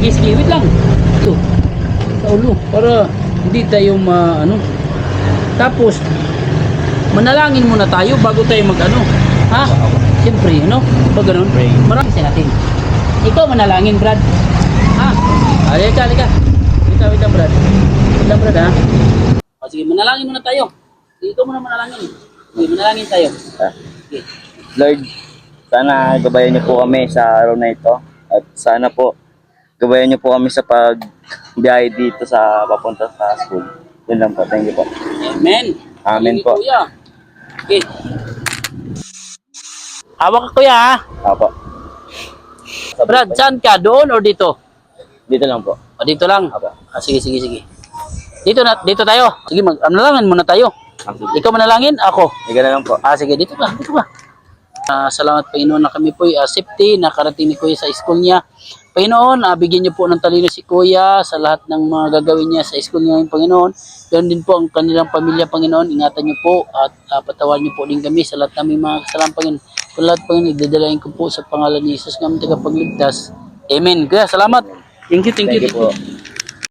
Sige, wait lang. Ito. Sa ulo. Para hindi tayo Tapos, manalangin muna tayo bago tayo mag-ano. Ha? Siyempre, Pag ganun, marami sa natin. Ikaw manalangin, Brad. Ha? Halika. Wait lang, Brad. Ha? O, sige, manalangin muna tayo. Ikaw muna manalangin. Sige, manalangin tayo. Okay. Lord, sana gabayan niyo po kami sa araw na ito. At sana po, gabayan niyo po kami sa pagbiyahe dito sa papunta sa school. Yun lang po. Thank you po. Amen. Amen Sige, po. Kuya. Okay. Hawak ka, Kuya, ha? Apo. Brad, saan ka? Doon or dito? Dito lang po. O, dito lang? Apo. Sige. Dito tayo. Sige, manalangin muna tayo. Ikaw manalangin, ako. Ika na lang po. Sige, dito ka. Salamat Panginoon na kami po safety, nakarating ni Kuya sa school niya. Panginoon, bigyan niyo po ng talino si Kuya sa lahat ng mga gagawin niya sa school niya, Panginoon. Ganun din po ang kanilang pamilya, Panginoon. Ingatan niyo po at patawan niyo po din kami sa lahat ng mga kasalanan, Panginoon. Sa lahat, Panginoon, idadalain ko po sa pangalan ni Jesus ng tagapagligtas. Amen. Kuya, salamat. Thank you. Thank you po.